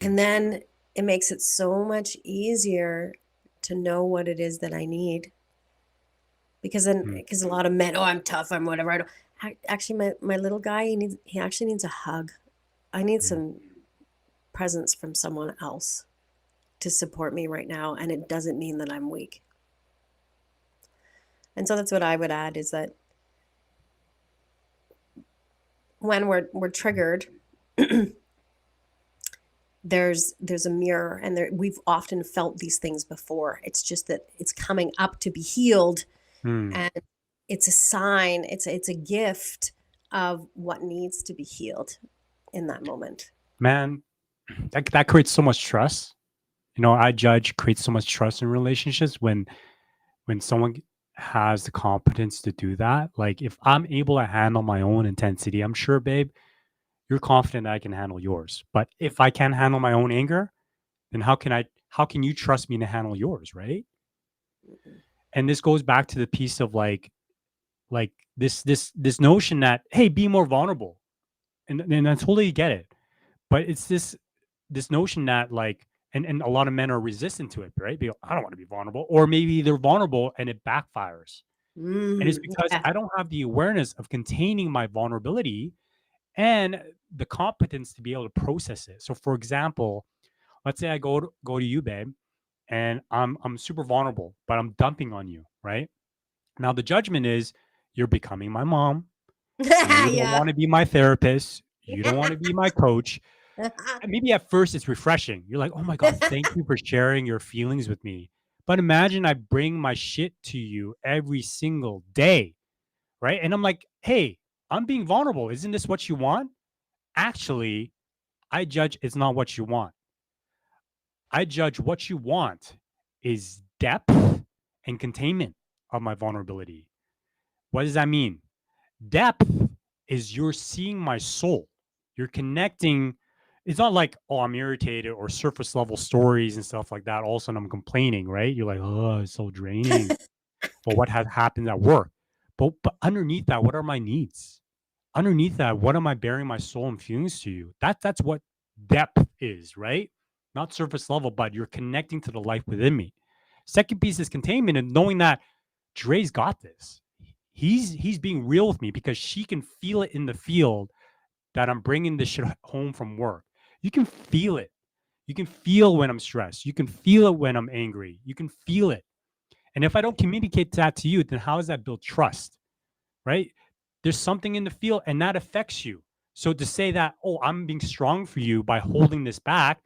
And then it makes it so much easier to know what it is that I need. Mm. Because a lot of men, oh, I'm tough, I'm whatever. I don't. Actually, my little guy, he actually needs a hug. I need Mm. some presence from someone else to support me right now, and it doesn't mean that I'm weak. And so that's what I would add is that when we're triggered, there's a mirror, and we've often felt these things before. It's just that it's coming up to be healed, Mm. and it's a sign. It's a gift of what needs to be healed in that moment. Man, that creates so much trust. You know, I judge creates so much trust in relationships when someone has the competence to do that. Like if I'm able to handle my own intensity, I'm sure, babe, you're confident I can handle yours. But if I can't handle my own anger, then how can you trust me to handle yours, right? And this goes back to the piece of like this notion that hey, be more vulnerable. And I totally get it. But it's this notion that like and a lot of men are resistant to it, right? I don't want to be vulnerable. Or maybe they're vulnerable and it backfires. And it's because Yeah. I don't have the awareness of containing my vulnerability and the competence to be able to process it. So for example, let's say I go to you, babe, and I'm super vulnerable, but I'm dumping on you, right? Now the judgment is you're becoming my mom. You don't Yeah. want to be my therapist. You don't want to be my coach. And maybe at first it's refreshing. You're like, oh my God, thank you for sharing your feelings with me. But imagine I bring my shit to you every single day, right? And I'm like, hey, I'm being vulnerable. Isn't this what you want? Actually, I judge it's not what you want. I judge what you want is depth and containment of my vulnerability. What does that mean? Depth is you're seeing my soul. You're connecting. It's not like, oh, I'm irritated or surface level stories and stuff like that. All of a sudden I'm complaining, right? You're like, oh, it's so draining. Or what had happened at work. But underneath that, what are my needs? Underneath that, what am I bearing my soul and feelings to you? That's what depth is, right? Not surface level, but you're connecting to the life within me. Second piece is containment and knowing that Dre's got this. He's being real with me because she can feel it in the field that I'm bringing this shit home from work. You can feel it. You can feel when I'm stressed. You can feel it when I'm angry. You can feel it. And if I don't communicate that to you, then how does that build trust? Right? There's something in the field and that affects you. So to say that, oh, I'm being strong for you by holding this back,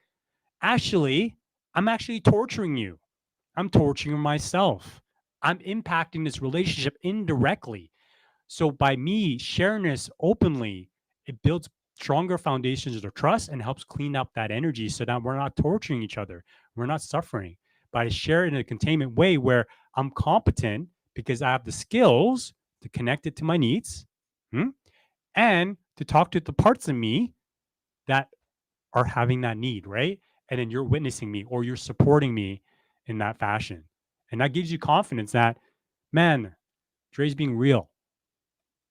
actually, I'm actually torturing you. I'm torturing myself. I'm impacting this relationship indirectly. So by me sharing this openly, it builds stronger foundations of trust and helps clean up that energy so that we're not torturing each other. We're not suffering. But I share it in a containment way where I'm competent because I have the skills to connect it to my needs, hmm, and to talk to the parts of me that are having that need, right? And then you're witnessing me or you're supporting me in that fashion. And that gives you confidence that, man, Dre's being real.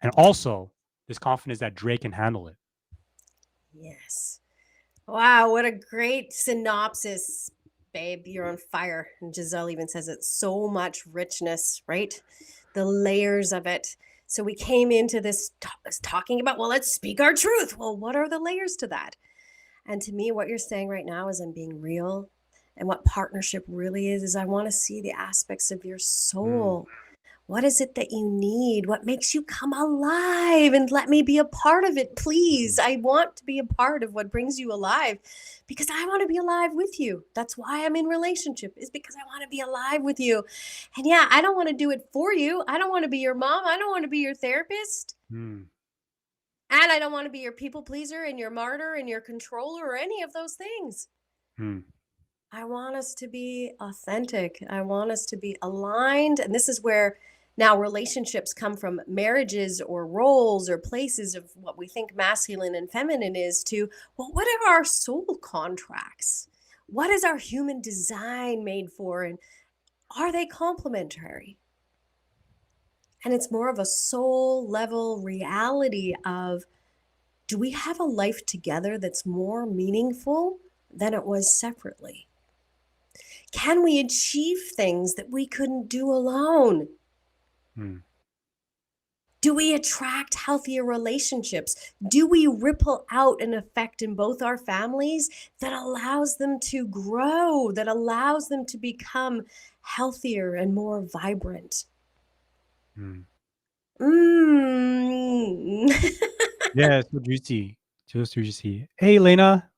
And also this confidence that Dre can handle it. Yes. Wow, what a great synopsis, babe. You're on fire. And Giselle even says it's so much richness, right? The layers of it. So we came into this talking about, well, let's speak our truth. Well, what are the layers to that? And to me, what you're saying right now is I'm being real. And what partnership really is I want to see the aspects of your Mm. soul. What is it that you need? What makes you come alive? And let me be a part of it, please. Mm. I want to be a part of what brings you alive because I want to be alive with you. That's why I'm in relationship is because I want to be alive with you. And yeah, I don't want to do it for you. I don't want to be your mom. I don't want to be your therapist. Mm. And I don't want to be your people pleaser and your martyr and your controller or any of those things. Mm. I want us to be authentic. I want us to be aligned. And this is where now relationships come from marriages or roles or places of what we think masculine and feminine is to, well, what are our soul contracts? What is our human design made for? And are they complementary? And it's more of a soul level reality of do we have a life together that's more meaningful than it was separately? Can we achieve things that we couldn't do alone? Mm. Do we attract healthier relationships? Do we ripple out an effect in both our families that allows them to grow, that allows them to become healthier and more vibrant? Mm. Mm. Yeah, so juicy. Just juicy. Hey, Lena,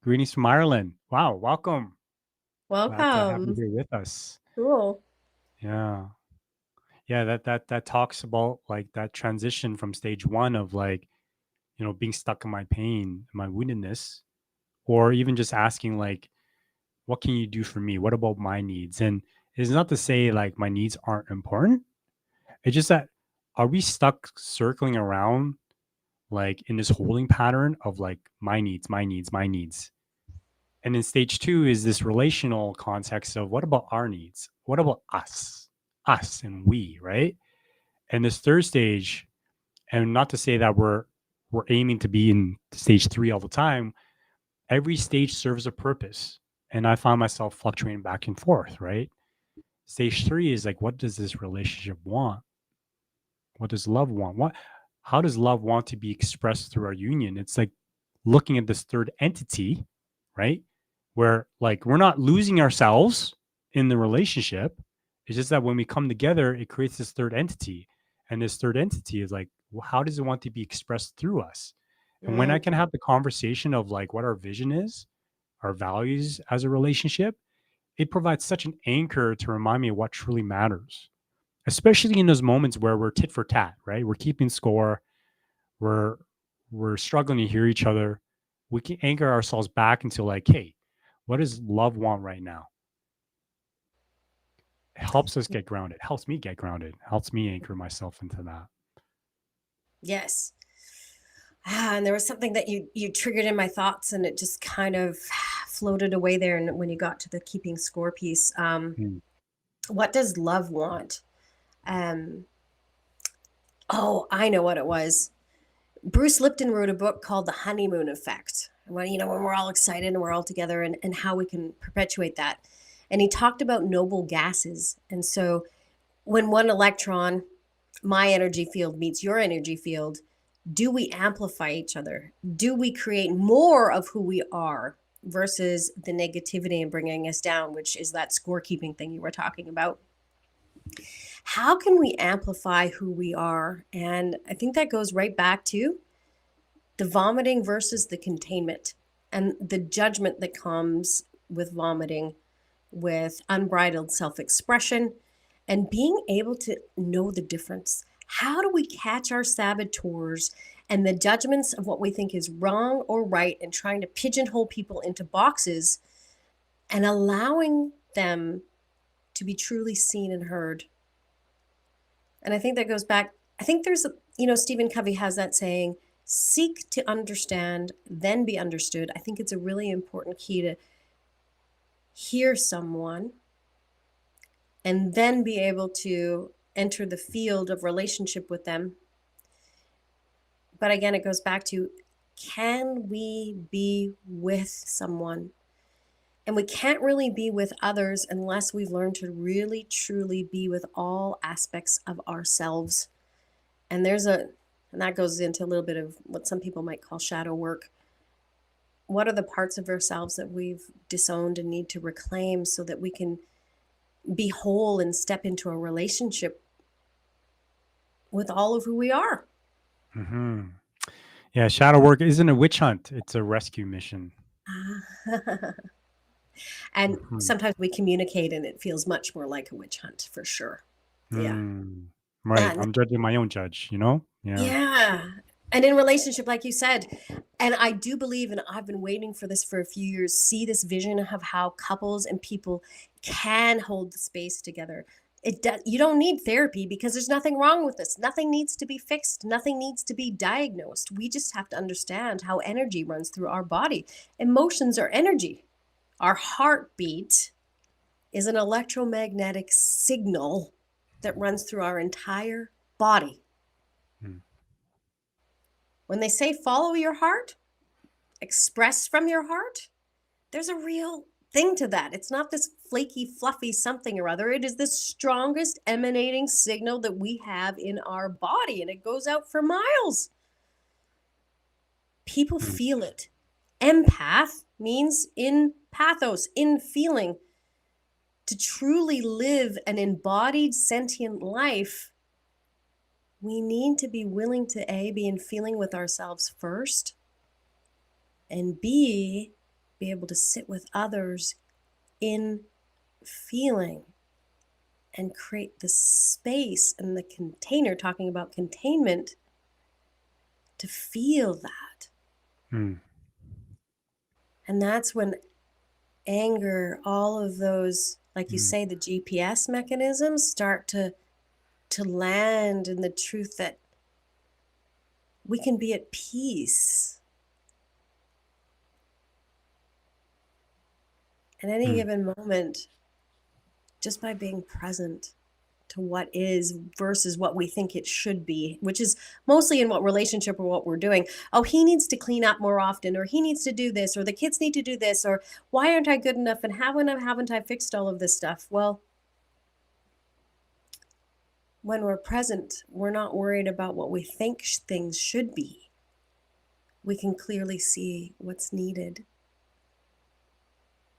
greetings from Ireland. Wow, welcome. Glad to have you Welcome. here with us. Cool. Yeah. Yeah, that talks about like that transition from stage one of like, being stuck in my pain, my woundedness, or even just asking like, what can you do for me? What about my needs? And it's not to say like my needs aren't important. It's just that are we stuck circling around like in this holding pattern of like my needs, my needs, my needs. And then stage two is this relational context of what about our needs? What about us and we, right? And this third stage, and not to say that we're aiming to be in stage three all the time. Every stage serves a purpose, and I find myself fluctuating back and forth. Right? Stage three is like, what does this relationship want? What does love want? What? How does love want to be expressed through our union? It's like looking at this third entity, right? Where like we're not losing ourselves in the relationship. It's just that when we come together, it creates this third entity. And this third entity is like, well, how does it want to be expressed through us? And when I Mm. can have the conversation of like what our vision is, our values as a relationship, it provides such an anchor to remind me of what truly matters, especially in those moments where we're tit for tat, right? We're keeping score, we're we're struggling to hear each other. We can anchor ourselves back into like, hey, what does love want right now? It helps us get grounded. Helps me get grounded. Helps me anchor myself into that. Yes. And there was something that you triggered in my thoughts, and it just kind of floated away there. And when you got to the keeping score piece, Mm, what does love want? Um, oh, I know what it was. Bruce Lipton wrote a book called The Honeymoon Effect. When we're all excited and we're all together, and how we can perpetuate that. And he talked about noble gases. And so when one electron, my energy field, meets your energy field, do we amplify each other? Do we create more of who we are versus the negativity and bringing us down, which is that scorekeeping thing you were talking about? How can we amplify who we are? And I think that goes right back to the vomiting versus the containment and the judgment that comes with vomiting, with unbridled self expression, and being able to know the difference. How do we catch our saboteurs and the judgments of what we think is wrong or right, and trying to pigeonhole people into boxes and allowing them to be truly seen and heard? And I think that goes back. I think Stephen Covey has that saying, seek to understand, then be understood. I think it's a really important key to hear someone and then be able to enter the field of relationship with them. But again, it goes back to, can we be with someone? And we can't really be with others unless we've learned to really, truly be with all aspects of ourselves. And that goes into a little bit of what some people might call shadow work. What are the parts of ourselves that we've disowned and need to reclaim so that we can be whole and step into a relationship with all of who we are? hmm Yeah, shadow work isn't a witch hunt; it's a rescue mission. And hmm sometimes we communicate and it feels much more like a witch hunt, for sure. Yeah. Right, And I'm judging my own judge. Yeah. yeah. And in relationship, like you said, and I do believe, and I've been waiting for this for a few years, see this vision of how couples and people can hold the space together. You don't need therapy because there's nothing wrong with this. Nothing needs to be fixed. Nothing needs to be diagnosed. We just have to understand how energy runs through our body. Emotions are energy. Our heartbeat is an electromagnetic signal that runs through our entire body. Mm, When they say follow your heart, express from your heart, There's a real thing to that. It's not this flaky, fluffy something or other. It is the strongest emanating signal that we have in our body, and it goes out for miles. People Mm, feel it. Empath means in pathos, in feeling. To truly live an embodied sentient life, we need to be willing to A, be in feeling with ourselves first, and B, be able to sit with others in feeling and create the space and the container, talking about containment, to feel that. mm, And that's when anger, all of those, like you mm. say, the GPS mechanisms start to land in the truth that we can be at peace at any Mm. given moment just by being present to what is versus what we think it should be, which is mostly in what relationship or what we're doing. Oh, he needs to clean up more often, or he needs to do this, or the kids need to do this, or why aren't I good enough, and haven't I fixed all of this stuff? Well, when we're present, we're not worried about what we think things should be. We can clearly see what's needed.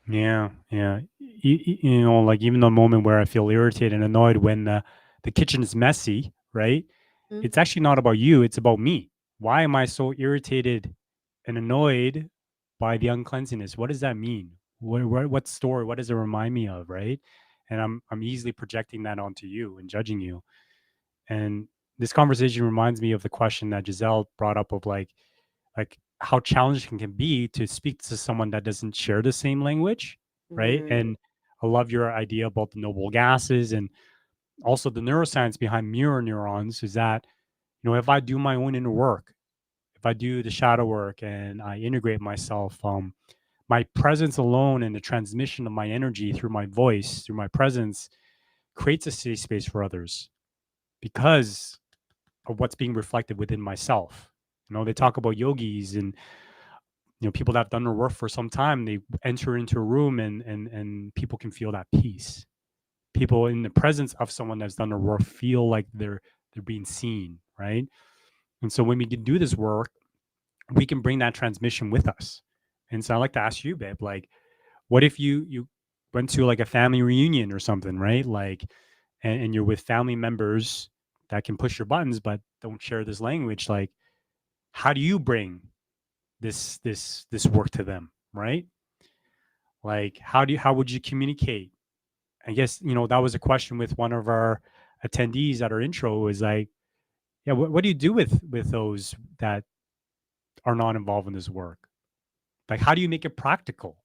Yeah, yeah. You know, like even the moment where I feel irritated and annoyed when the kitchen is messy, right? Mm. It's actually not about you, it's about me. Why am I so irritated and annoyed by the uncleanliness? What does that mean? What story? What does it remind me of, right? And I'm easily projecting that onto you and judging you. And this conversation reminds me of the question that Giselle brought up of like how challenging it can be to speak to someone that doesn't share the same language, right? Mm. And I love your idea about the noble gases and also the neuroscience behind mirror neurons is that, if I do my own inner work, if I do the shadow work and I integrate myself, my presence alone and the transmission of my energy through my voice, through my presence, creates a safe space for others because of what's being reflected within myself. They Yeah. talk about yogis and people that have done their work for some time. They enter into a room and people can feel that peace. People in the presence of someone that's done their work feel like they're being seen, right? And so when we can do this work, we can bring that transmission with us. And so I like to ask you, babe, like, what if you went to like a family reunion or something, right? Like, and you're with family members that can push your buttons but don't share this language. Like, how do you bring this work to them, right? Like, how would you communicate? I guess that was a question with one of our attendees at our intro. Was like, yeah, what do you do with those that are not involved in this work? Like, how do you make it practical?